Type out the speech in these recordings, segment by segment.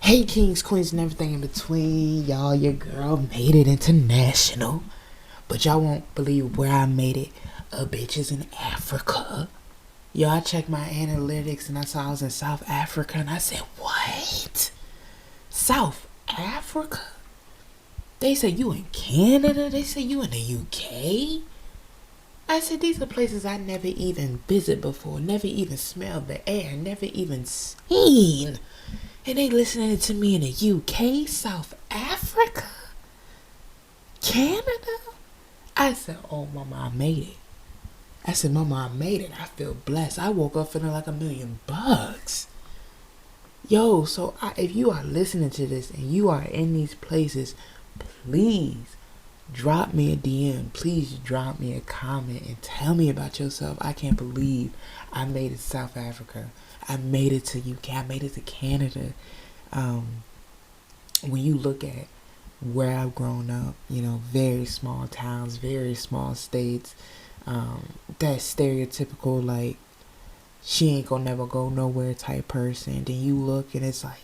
Hey kings, queens, and everything in between. Y'all, your girl made it international. But y'all won't believe where I made it. A bitch is in Africa. Yo, I checked my analytics and I saw I was in South Africa and I said, what? South Africa? They say you in Canada? They say you in the UK? I said, these are places I never even visited before, never even smelled the air, never even seen. And they listening to me in the UK, South Africa, Canada. I said, oh, mama, I made it. I said, mama, I made it. I feel blessed. I woke up feeling like $1,000,000. Yo, so if you are listening to this and you are in these places, please drop me a DM. Please drop me a comment and tell me about yourself. I can't believe I made it to South Africa. I made it to UK. I made it to Canada. When you look at where I've grown up, very small towns, very small states, that stereotypical, like, she ain't gonna never go nowhere type person. Then you look and it's like,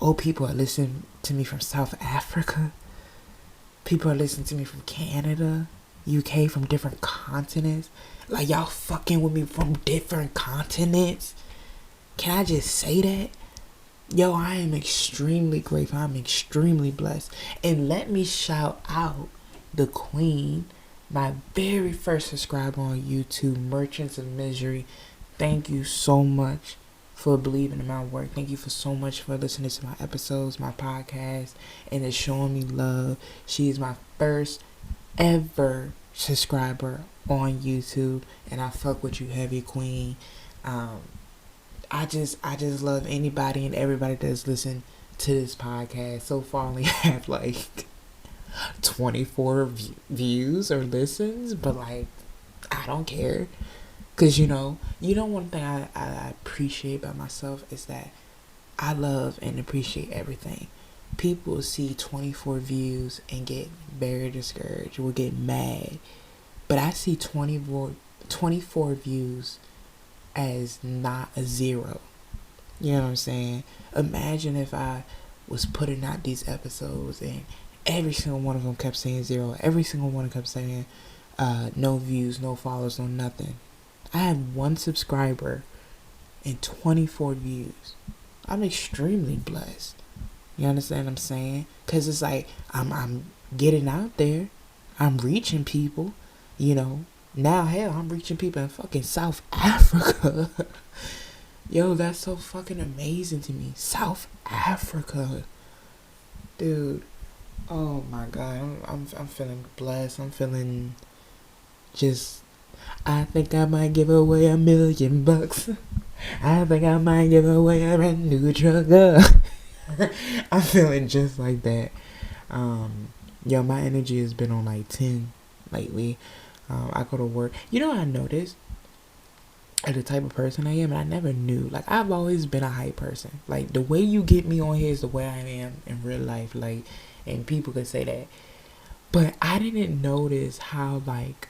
oh, people are listening to me from South Africa. People are listening to me from Canada, UK, from different continents. Like, y'all fucking with me from different continents. Can I just say that? Yo, I am extremely grateful. I'm extremely blessed. And let me shout out the queen, my very first subscriber on YouTube, Merchants of Misery. Thank you so much for believing in my work. Thank you for so much for listening to my episodes, my podcast, and it's showing me love. She is my first ever subscriber on YouTube, and I fuck with you heavy, queen. I just love anybody and everybody that's listened to this podcast. So far, I only have like 24 views or listens, but like, I don't care. Cause one thing I appreciate about myself is that I love and appreciate everything. People see 24 views and get very discouraged or get mad. But I see 24 views as not a zero. You know what I'm saying? Imagine if I was putting out these episodes and every single one of them kept saying zero. Every single one kept saying no views, no followers, no nothing. I had 1 subscriber and 24 views. I'm extremely blessed. You understand what I'm saying? Because it's like I'm getting out there. I'm reaching people. Now, hell, I'm reaching people in fucking South Africa. Yo, that's so fucking amazing to me. South Africa. Dude. Oh, my God. I'm feeling blessed. I'm feeling just... I think I might give away $1,000,000. I think I might give away a brand new truck. I'm feeling just like that. Yo, my energy has been on like 10 lately. I go to work. I noticed the type of person I am, and I never knew. Like, I've always been a hype person. Like, the way you get me on here is the way I am in real life. Like, and people could say that. But I didn't notice how, like,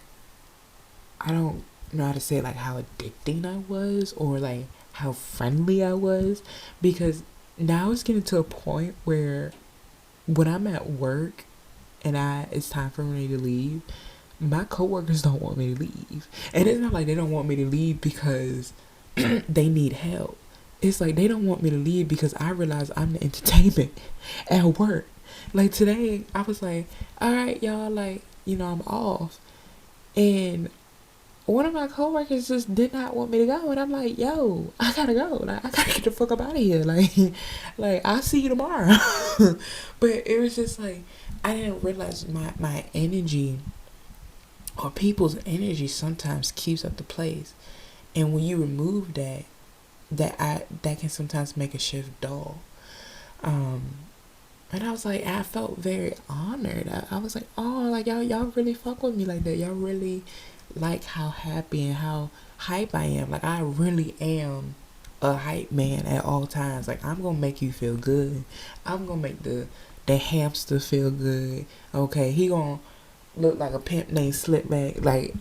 I don't know how to say, like, how addicting I was or, like, how friendly I was. Because now it's getting to a point where when I'm at work and it's time for me to leave, my coworkers don't want me to leave. And it's not like they don't want me to leave because they need help. It's like they don't want me to leave because I realize I'm the entertainment at work. Like, today, I was like, all right, y'all, like, I'm off. And one of my coworkers just did not want me to go, and I'm like, yo, I gotta go. Like, I gotta get the fuck up out of here. Like I'll see you tomorrow. But it was just like, I didn't realize my energy or people's energy sometimes keeps up the place. And when you remove that can sometimes make a shift dull. And I was like, I felt very honored. I was like, oh, like, y'all really fuck with me like that. Y'all really like how happy and how hype I am. Like, I really am a hype man at all times. Like, I'm gonna make you feel good. I'm gonna make the hamster feel good. Okay, he gonna look like a pimp named Slipback. Like,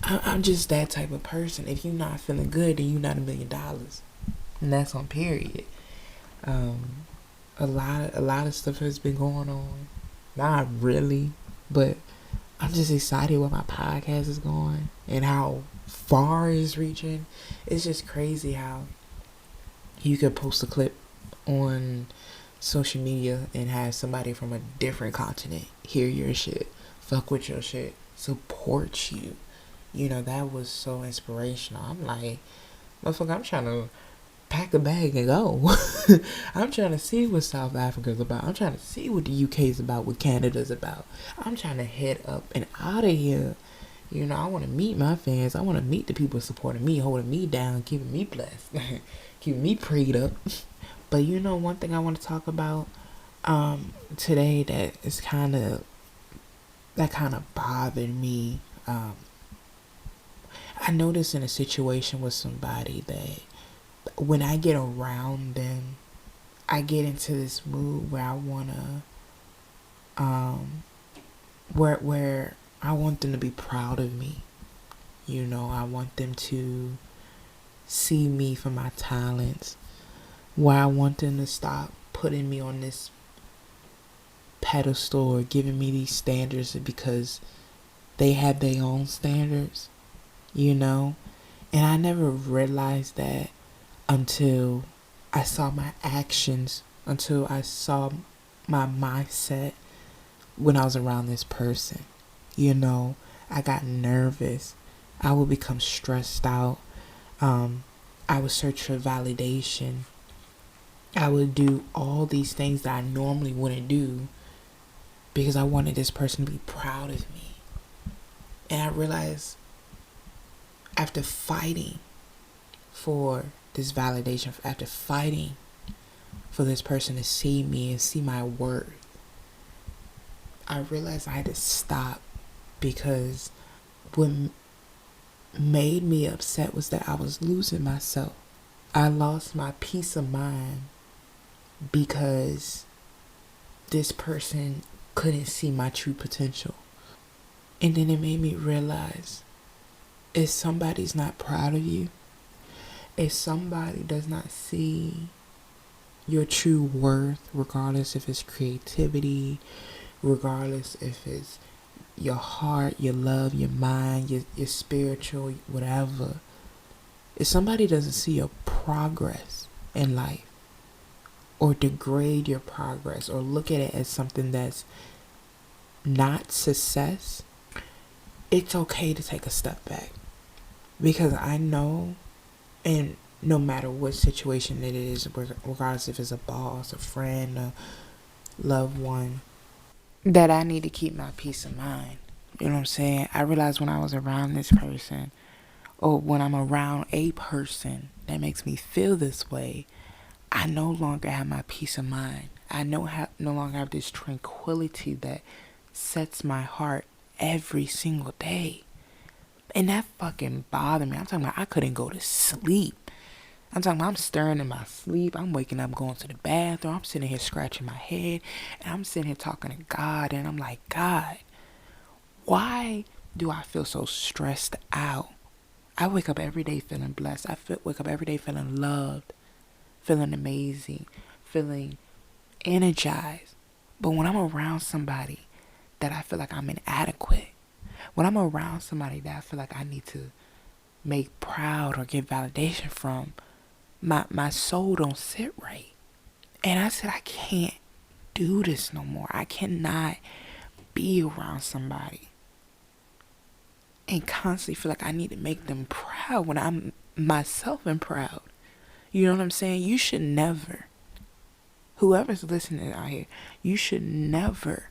I'm just that type of person. If you're not feeling good, then you're not $1,000,000. And that's on period. Um, a lot of stuff has been going on. Not really, but I'm just excited where my podcast is going and how far it's reaching. It's just crazy how you could post a clip on social media and have somebody from a different continent hear your shit, fuck with your shit, support you. You know, that was so inspirational. I'm like, motherfucker, I'm trying to pack a bag and go. I'm trying to see what South Africa's about. I'm trying to see what the UK's about, what Canada's about. I'm trying to head up and out of here. You know, I want to meet my fans. I want to meet the people supporting me, holding me down, keeping me blessed, keeping me prayed up. But you know, one thing I want to talk about today that kind of bothered me. I noticed in a situation with somebody that when I get around them, I get into this mood where I wanna, where I want them to be proud of me. You know, I want them to see me for my talents. Where I want them to stop putting me on this pedestal or giving me these standards because they have their own standards. You know, and I never realized that until I saw my actions, until I saw my mindset when I was around this person. You know, I got nervous. I would become stressed out. I would search for validation. I would do all these things that I normally wouldn't do because I wanted this person to be proud of me. And I realized after fighting for this validation, after fighting for this person to see me and see my worth, I realized I had to stop because what made me upset was that I was losing myself. I lost my peace of mind because this person couldn't see my true potential. And then it made me realize if somebody's not proud of you, if somebody does not see your true worth, regardless if it's creativity, regardless if it's your heart, your love, your mind, your spiritual, whatever, if somebody doesn't see your progress in life or degrade your progress or look at it as something that's not success, it's okay to take a step back. Because I know, and no matter what situation it is, regardless if it's a boss, a friend, a loved one, that I need to keep my peace of mind. You know what I'm saying? I realized when I was around this person, or when I'm around a person that makes me feel this way, I no longer have my peace of mind. I no longer have this tranquility that sets my heart every single day. And that fucking bothered me. I'm talking about I couldn't go to sleep. I'm talking about I'm stirring in my sleep. I'm waking up going to the bathroom. I'm sitting here scratching my head. And I'm sitting here talking to God. And I'm like, God, why do I feel so stressed out? I wake up every day feeling blessed. Wake up every day feeling loved, feeling amazing, feeling energized. But when I'm around somebody that I feel like I'm inadequate, when I'm around somebody that I feel like I need to make proud or get validation from, my soul don't sit right. And I said, I can't do this no more. I cannot be around somebody and constantly feel like I need to make them proud when I'm myself am proud. You know what I'm saying? You should never, whoever's listening out here, you should never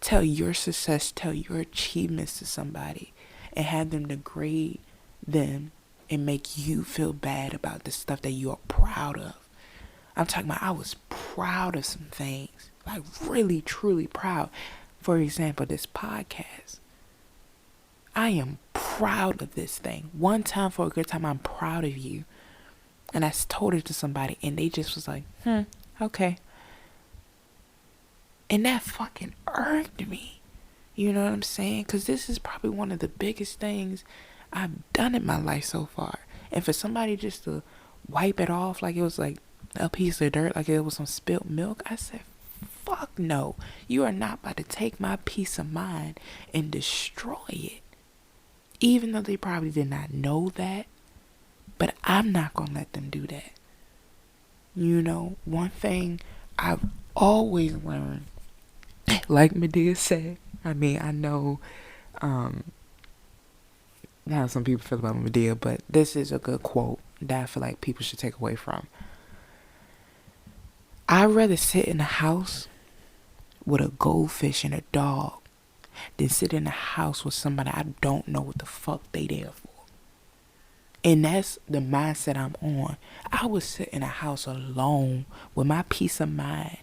tell your success, tell your achievements to somebody and have them degrade them and make you feel bad about the stuff that you are proud of. I'm talking about I was proud of some things, like really, truly proud. For example, this podcast. I am proud of this thing. One time for a good time, I'm proud of you. And I told it to somebody and they just was like, okay. And that fucking irked me. You know what I'm saying? Because this is probably one of the biggest things I've done in my life so far. And for somebody just to wipe it off like it was like a piece of dirt like it was some spilt milk. I said, fuck no. You are not about to take my peace of mind and destroy it. Even though they probably did not know that. But I'm not going to let them do that. You know, one thing I've always learned, like Medea said, I mean, I know how some people feel about Medea, but this is a good quote that I feel like people should take away from. I'd rather sit in a house with a goldfish and a dog than sit in a house with somebody I don't know what the fuck they there for. And that's the mindset I'm on. I would sit in a house alone with my peace of mind,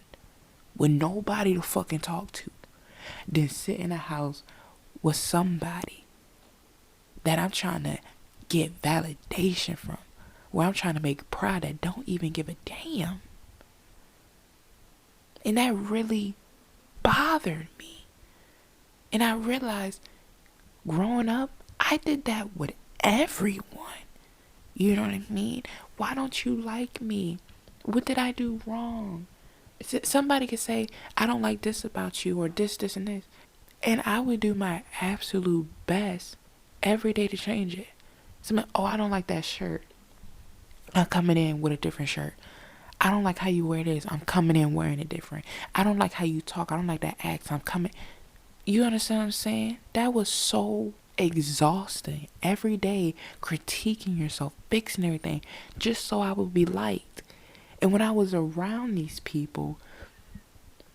with nobody to fucking talk to, than sit in a house with somebody that I'm trying to get validation from, where I'm trying to make pride that don't even give a damn. And that really bothered me. And I realized growing up, I did that with everyone. You know what I mean? Why don't you like me? What did I do wrong? Somebody could say, I don't like this about you, or this, and this. And I would do my absolute best every day to change it. Somebody, I don't like that shirt. I'm coming in with a different shirt. I don't like how you wear this. I'm coming in wearing it different. I don't like how you talk. I don't like that accent. I'm coming. You understand what I'm saying? That was so exhausting. Every day critiquing yourself, fixing everything, just so I would be liked. And when I was around these people,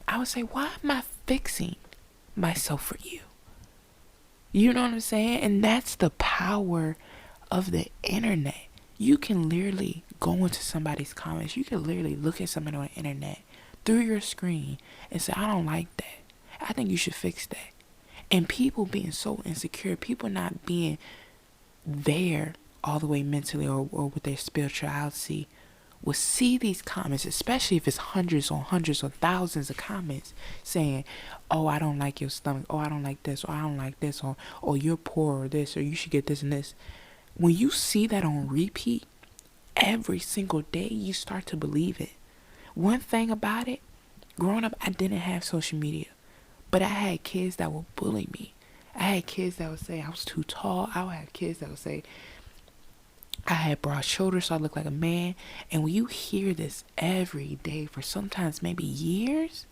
I would say, why am I fixing myself for you? You know what I'm saying? And that's the power of the internet. You can literally go into somebody's comments. You can literally look at somebody on the internet through your screen and say, I don't like that. I think you should fix that. And people being so insecure, people not being there all the way mentally or with their spirituality, will see these comments, especially if it's hundreds or thousands of comments saying, oh, I don't like your stomach, oh, I don't like this, or I don't like this, or you're poor, or this, or you should get this and this. When you see that on repeat every single day, you start to believe it. One thing about it, growing up, I didn't have social media. But I had kids that would bully me. I had kids that would say I was too tall. I had kids that would say I had broad shoulders, so I looked like a man. And when you hear this every day for sometimes maybe years,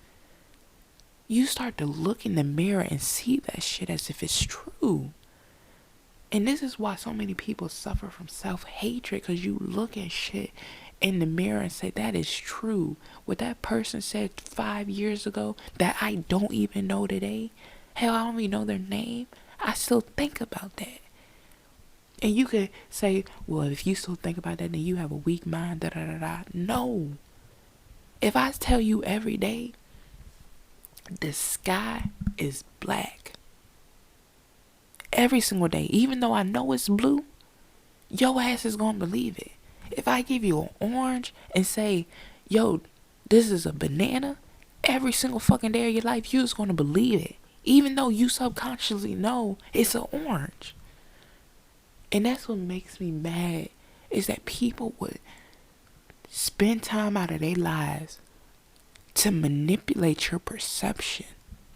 you start to look in the mirror and see that shit as if it's true. And this is why so many people suffer from self-hatred, because you look at shit in the mirror and say, that is true. What that person said 5 years ago that I don't even know today, hell, I don't even know their name, I still think about that. And you could say, well, if you still think about that, then you have a weak mind, da-da-da-da. No. If I tell you every day, the sky is black, every single day, even though I know it's blue, your ass is going to believe it. If I give you an orange and say, yo, this is a banana, every single fucking day of your life, you're just going to believe it. Even though you subconsciously know it's an orange. And that's what makes me mad, is that people would spend time out of their lives to manipulate your perception,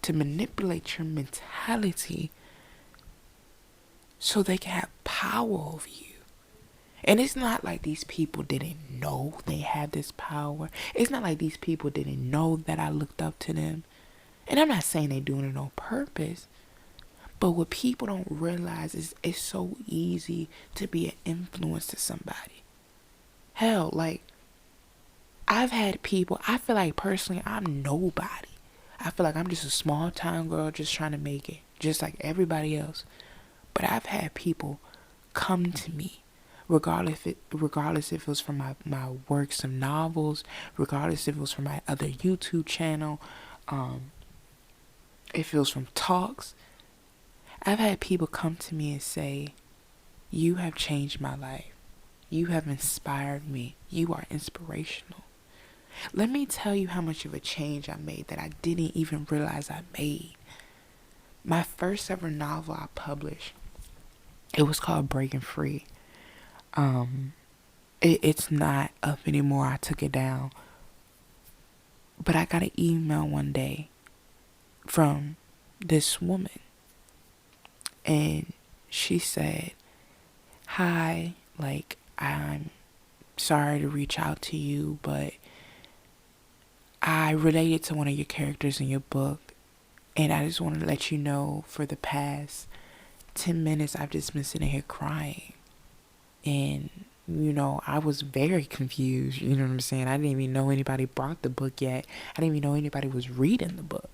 to manipulate your mentality, so they can have power over you. And it's not like these people didn't know they had this power. It's not like these people didn't know that I looked up to them. And I'm not saying they're doing it on purpose. But what people don't realize is it's so easy to be an influence to somebody. Hell, like, I've had people, I feel like personally I'm nobody. I feel like I'm just a small town girl just trying to make it, just like everybody else. But I've had people come to me, regardless if it was from my works of novels, regardless if it was from my other YouTube channel, if it was from talks. I've had people come to me and say, you have changed my life. You have inspired me. You are inspirational. Let me tell you how much of a change I made that I didn't even realize I made. My first ever novel I published, it was called Breaking Free. It it's not up anymore. I took it down. But I got an email one day from this woman, and she said, "Hi, like, I'm sorry to reach out to you, but I related to one of your characters in your book, and I just wanted to let you know for the past 10 minutes I've just been sitting here crying." And, I was very confused. You know what I'm saying? I didn't even know anybody brought the book yet. I didn't even know anybody was reading the book.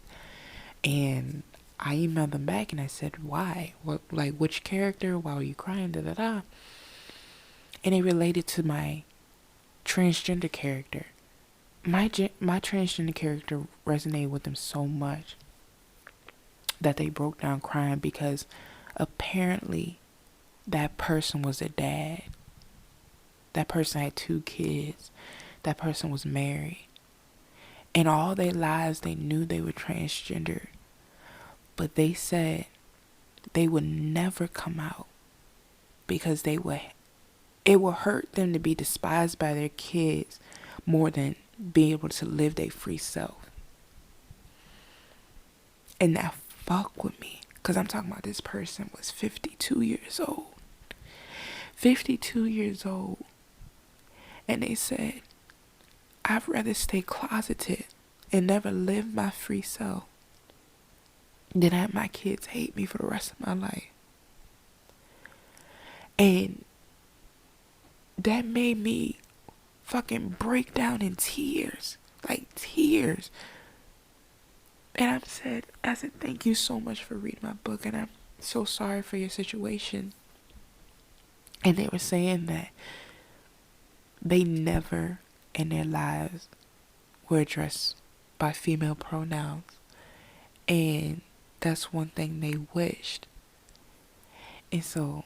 And I emailed them back and I said, why? What, like, which character? Why were you crying? Da da da. And it related to my transgender character. My transgender character resonated with them so much that they broke down crying, because apparently that person was a dad. That person had 2 kids. That person was married. And all their lives they knew they were transgender. But they said they would never come out because it would hurt them to be despised by their kids more than being able to live their free self. And that fucked with me, because I'm talking about this person was 52 years old. 52 years old. And they said, I'd rather stay closeted and never live my free self than have my kids hate me for the rest of my life. And that made me fucking break down in tears. Like tears. And I said, thank you so much for reading my book, and I'm so sorry for your situation. And they were saying that they never in their lives were addressed by female pronouns. And that's one thing they wished. And so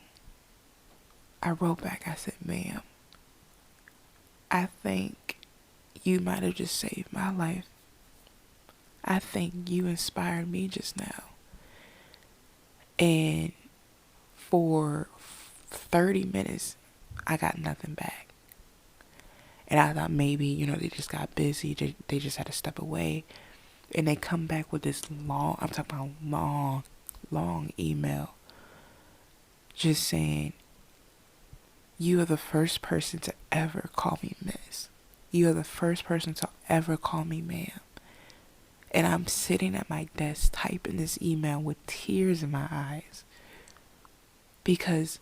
I wrote back, I said, ma'am, I think you might have just saved my life. I think you inspired me just now. And for 30 minutes, I got nothing back. And I thought maybe, they just got busy. They just had to step away. And they come back with this I'm talking about long email. Just saying, you are the first person to ever call me miss. You are the first person to ever call me ma'am. And I'm sitting at my desk typing this email with tears in my eyes. Because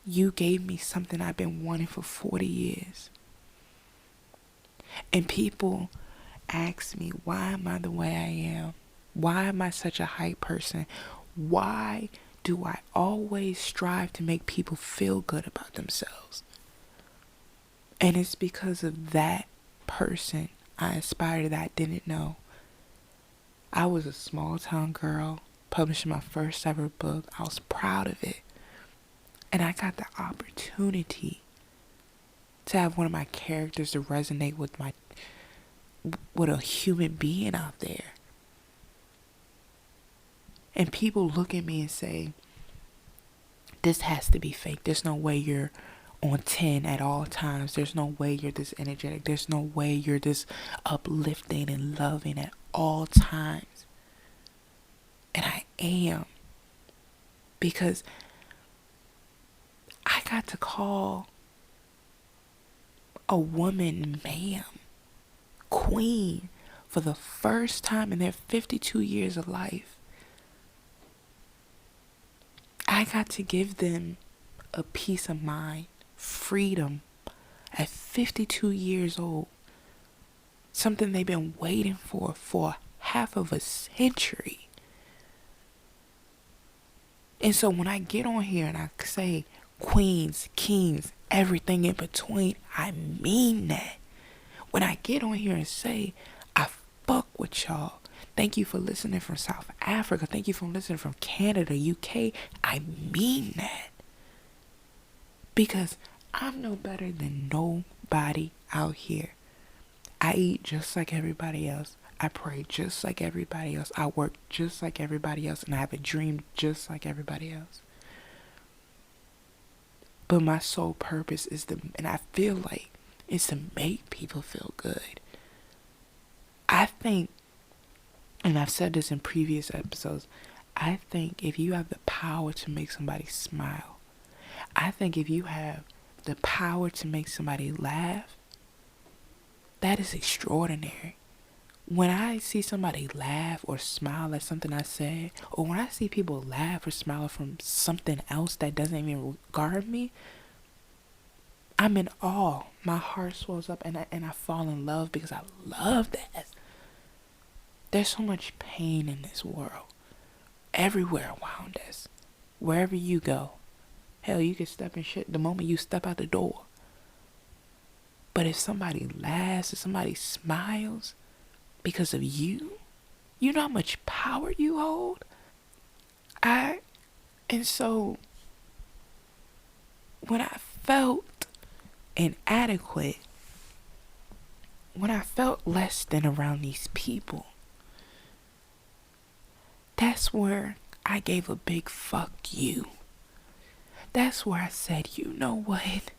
you gave me something I've been wanting for 40 years. And people ask me, why am I the way I am? Why am I such a hype person? Why do I always strive to make people feel good about themselves? And it's because of that person I aspired that I didn't know. I was a small town girl publishing my first ever book. I was proud of it. And I got the opportunity to have one of my characters to resonate with a human being out there. And people look at me and say, this has to be fake. There's no way you're on 10 at all times. There's no way you're this energetic. There's no way you're this uplifting and loving at all times. And I am. Because I got to call a woman ma'am, queen, for the first time in their 52 years of life. I got to give them a peace of mind, freedom at 52 years old. Something they've been waiting for half of a century. And so when I get on here and I say queens, kings, everything in between, I mean that. When I get on here and say, I fuck with y'all. Thank you for listening from South Africa. Thank you for listening from Canada, UK. I mean that. Because I'm no better than nobody out here. I eat just like everybody else. I pray just like everybody else. I work just like everybody else. And I have a dream just like everybody else. But my sole purpose is and I feel like it's to make people feel good. I think, and I've said this in previous episodes, I think if you have the power to make somebody smile, I think if you have the power to make somebody laugh, that is extraordinary. When I see somebody laugh or smile at something I said, or when I see people laugh or smile from something else that doesn't even regard me, I'm in awe. My heart swells up and I fall in love because I love that. There's so much pain in this world. Everywhere around us. Wherever you go. Hell, you can step in shit the moment you step out the door. But if somebody laughs, if somebody smiles because of you, you know how much power you hold? And so, when I felt inadequate, when I felt less than around these people, that's where I gave a big fuck you. That's where I said, you know what?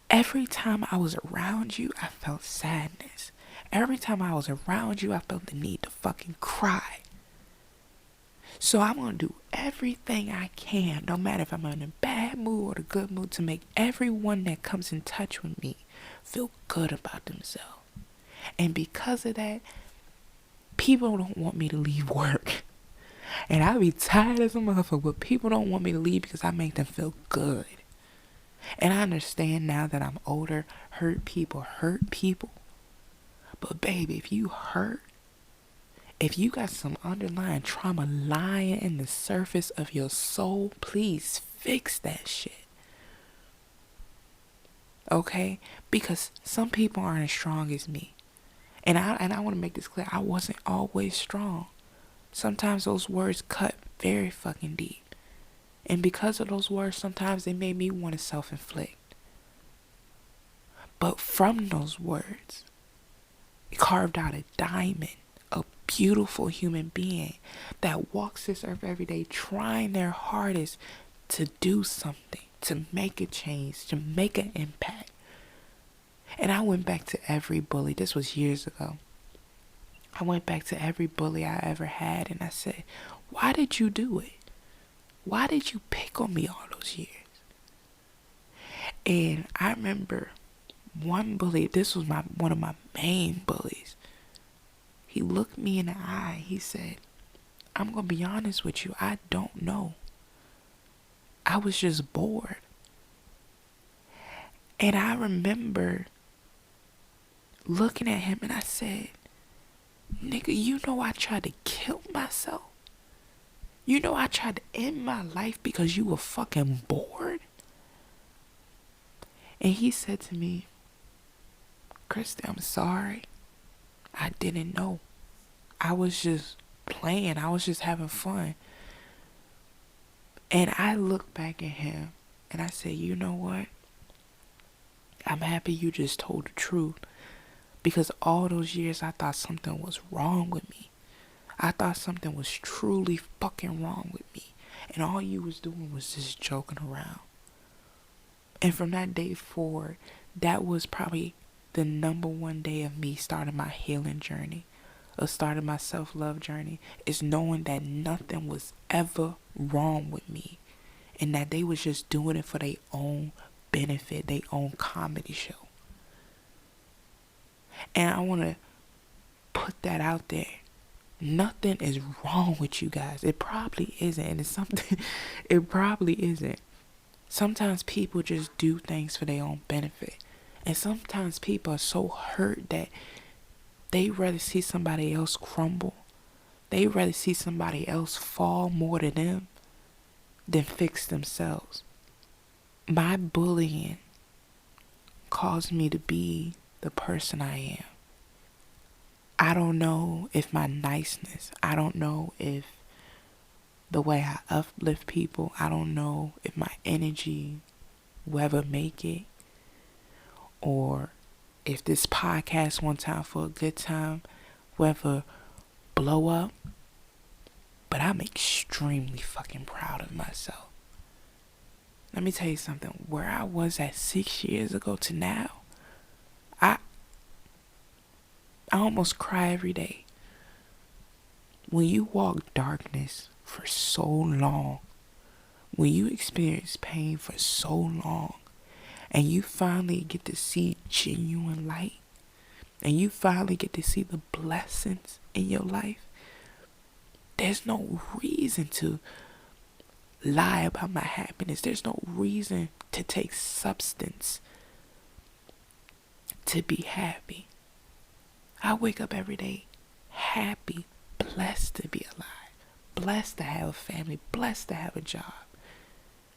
Every time I was around you, I felt sadness. Every time I was around you, I felt the need to fucking cry. So I'm going to do everything I can, no matter if I'm in a bad mood or a good mood, to make everyone that comes in touch with me feel good about themselves. And because of that, people don't want me to leave work. And I be tired as a motherfucker, but people don't want me to leave because I make them feel good. And I understand now that I'm older, hurt people. But baby, if you hurt, if you got some underlying trauma lying in the surface of your soul, please fix that shit. Okay? Because some people aren't as strong as me. And I want to make this clear. I wasn't always strong. Sometimes those words cut very fucking deep. And because of those words, sometimes they made me want to self-inflict. But from those words, it carved out a diamond, a beautiful human being that walks this earth every day trying their hardest to do something, to make a change, to make an impact. And I went back to every bully. This was years ago. I went back to every bully I ever had and I said, why did you do it? Why did you pick on me all those years? And I remember one bully, this was one of my main bullies. He looked me in the eye. He said, I'm going to be honest with you. I don't know. I was just bored. And I remember looking at him and I said, nigga, you know I tried to kill myself? You know I tried to end my life because you were fucking bored? And he said to me, Kristy, I'm sorry. I didn't know. I was just playing. I was just having fun. And I looked back at him and I said, you know what? I'm happy you just told the truth. Because all those years I thought something was wrong with me. I thought something was truly fucking wrong with me. And all you was doing was just joking around. And from that day forward, that was probably the number one day of me starting my healing journey. Of starting my self-love journey. Is knowing that nothing was ever wrong with me. And that they was just doing it for their own benefit. Their own comedy show. And I want to put that out there. Nothing is wrong with you guys. It probably isn't. And it's something, it probably isn't. Sometimes people just do things for their own benefit. And sometimes people are so hurt that they rather see somebody else crumble. They rather see somebody else fall more than them than fix themselves. My bullying caused me to be the person I am. I don't know if my niceness, I don't know if the way I uplift people, I don't know if my energy will ever make it, or if this podcast one time for a good time will ever blow up, but I'm extremely fucking proud of myself. Let me tell you something. Where I was at 6 years ago to now, I almost cry every day. When you walk darkness for so long, when you experience pain for so long, and you finally get to see genuine light, and you finally get to see the blessings in your life, there's no reason to lie about my happiness. There's no reason to take substance to be happy. I wake up every day happy, blessed to be alive, blessed to have a family, blessed to have a job.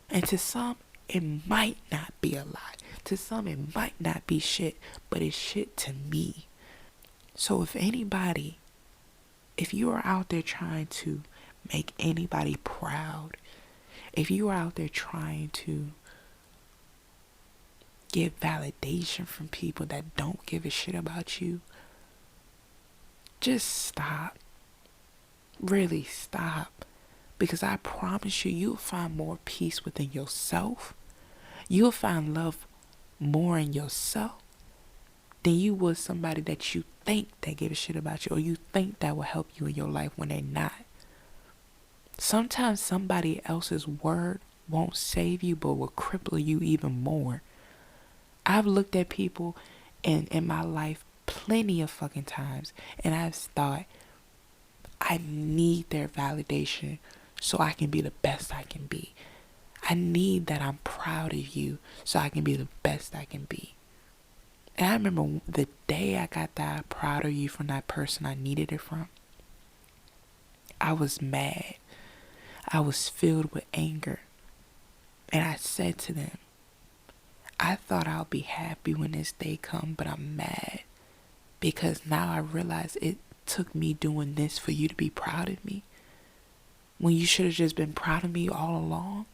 And to some, it might not be a lie. To some, it might not be shit, but it's shit to me. So if you are out there trying to make anybody proud, if you are out there trying to get validation from people that don't give a shit about you, just stop. Really stop. Because I promise you, you'll find more peace within yourself. You'll find love more in yourself than you would somebody that you think that give a shit about you, or you think that will help you in your life when they're not. Sometimes somebody else's word won't save you, but will cripple you even more. I've looked at people in my life plenty of fucking times, and I've thought, I need their validation so I can be the best I can be. I need that I'm proud of you so I can be the best I can be. And I remember the day I got that I'm proud of you from that person I needed it from, I was mad. I was filled with anger. And I said to them, I thought I'll be happy when this day comes, but I'm mad. Because now I realize it took me doing this for you to be proud of me, when you should have just been proud of me all along.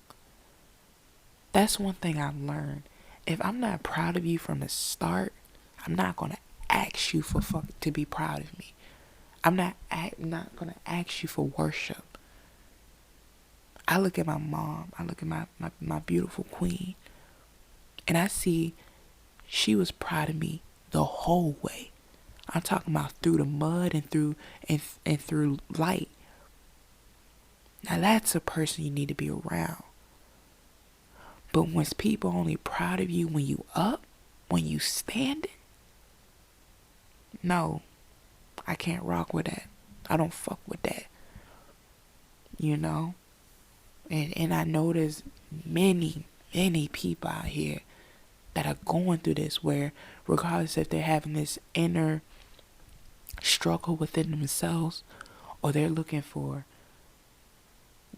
That's one thing I've learned. If I'm not proud of you from the start, I'm not going to ask you to be proud of me. I'm not going to ask you for worship. I look at my mom, I look at my beautiful queen, and I see she was proud of me the whole way. I'm talking about through the mud and through light. Now that's a person you need to be around. But when people only proud of you when you up, when you standing, no, I can't rock with that. I don't fuck with that. You know? And I know there's many people out here that are going through this, where regardless if they're having this inner struggle within themselves, or they're looking for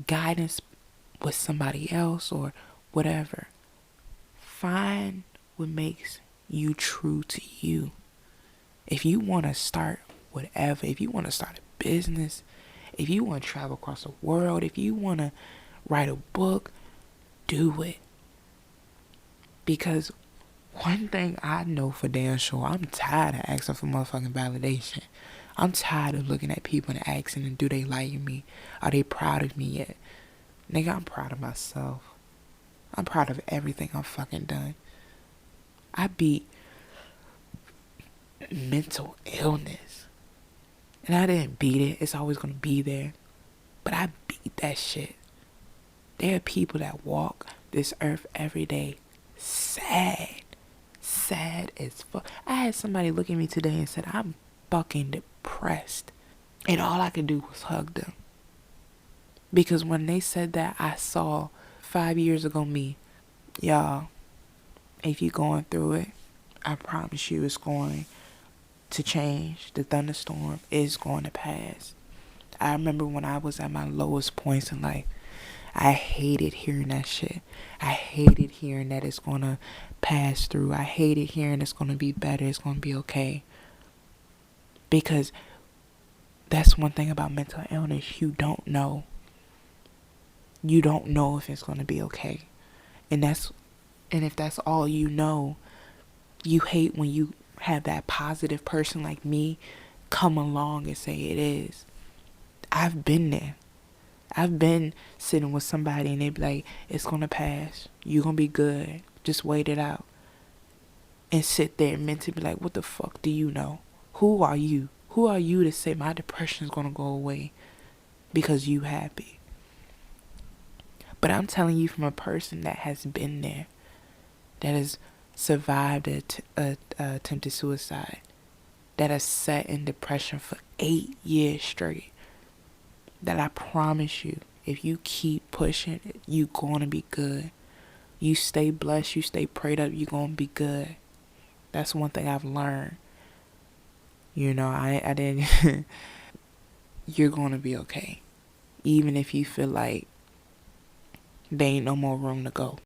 guidance with somebody else or whatever, find what makes you true to you. If you want to start whatever, if you want to start a business, if you want to travel across the world, if you want to write a book, do it. Because one thing I know for damn sure, I'm tired of asking for motherfucking validation. I'm tired of looking at people and asking them, do they like me? Are they proud of me yet? Nigga, I'm proud of myself. I'm proud of everything I've fucking done. I beat mental illness. And I didn't beat it. It's always going to be there. But I beat that shit. There are people that walk this earth every day sad as fuck. I had somebody look at me today and said, I'm fucking depressed. And all I could do was hug them. Because when they said that, I saw 5 years ago me. Y'all, if you're going through it, I promise you it's going to change. The thunderstorm is going to pass. I remember when I was at my lowest points in life, I hated hearing that shit. I hated hearing that it's going to pass through. I hated hearing it's going to be better. It's going to be okay. Because that's one thing about mental illness. You don't know. You don't know if it's going to be okay. And if that's all you know, you hate when you have that positive person like me come along and say it is. I've been there. I've been sitting with somebody and they be like, it's gonna pass. You're gonna be good. Just wait it out. And sit there and mentally be like, what the fuck do you know? Who are you? Who are you to say my depression is gonna go away because you happy? But I'm telling you from a person that has been there, that has survived attempted suicide, that has sat in depression for 8 years straight, that I promise you, if you keep pushing, you gonna be good. You stay blessed, you stay prayed up, you gonna be good. That's one thing I've learned. You know, I didn't. You're gonna be okay, even if you feel like there ain't no more room to go.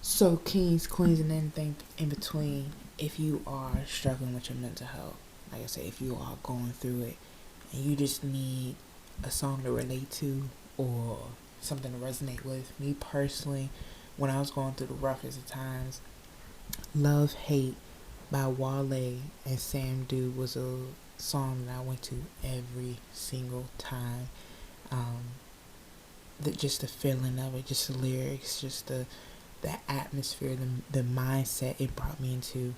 So, kings, queens, and anything in between, if you are struggling with your mental health, like I said, if you are going through it and you just need a song to relate to or something to resonate with, me personally, when I was going through the roughest of times, Love Hate by Wale and Sam Dude was a song that I went to every single time. Just the feeling of it, just the lyrics, just the atmosphere, the mindset it brought me into,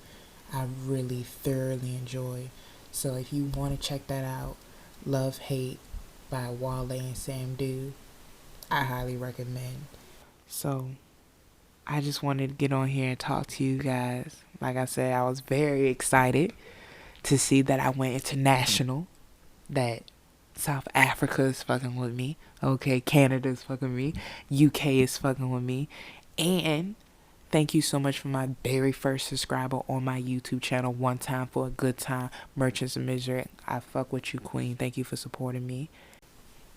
I really thoroughly enjoy. So if you want to check that out, Love Hate by Wale and Sam Dude, I highly recommend. So I just wanted to get on here and talk to you guys. Like I said, I was very excited to see that I went international, that South Africa is fucking with me. Okay, Canada is fucking with me. UK is fucking with me. And thank you so much for my very first subscriber on my YouTube channel, One Time for a Good Time, Merchants of Misery. I fuck with you, queen. Thank you for supporting me.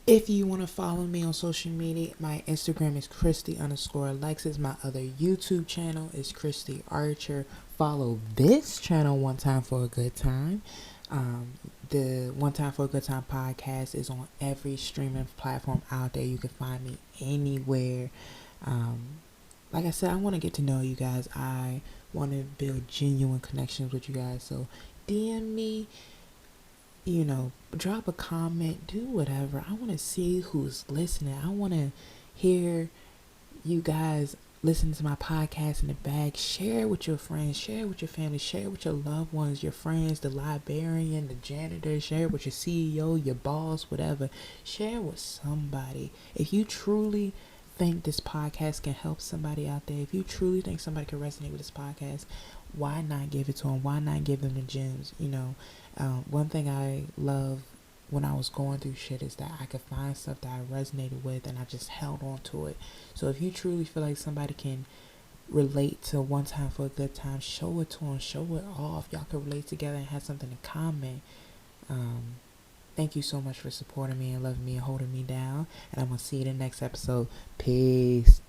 If you want to follow me on social media, my Instagram is Kristy_Alexis. My other YouTube channel is Kristy Archer. Follow this channel, One Time for a Good Time. The One Time for a Good Time podcast is on every streaming platform out there. You can find me anywhere. Like I said, I want to get to know you guys. I want to build genuine connections with you guys. So DM me, drop a comment, do whatever. I want to see who's listening. I want to hear you guys listen to my podcast in the bag. Share it with your friends, share it with your family, share it with your loved ones, your friends, the librarian, the janitor, share it with your CEO, your boss, whatever. Share it with somebody. If you truly think this podcast can help somebody out there, if you truly think somebody can resonate with this podcast, why not give it to them? Why not give them the gems? One thing I love when I was going through shit is that I could find stuff that I resonated with and I just held on to it. So if you truly feel like somebody can relate to One Time for a Good Time, show it to them, show it off. Y'all can relate together and have something in common. Thank you so much for supporting me and loving me and holding me down. And I'm going to see you in the next episode. Peace.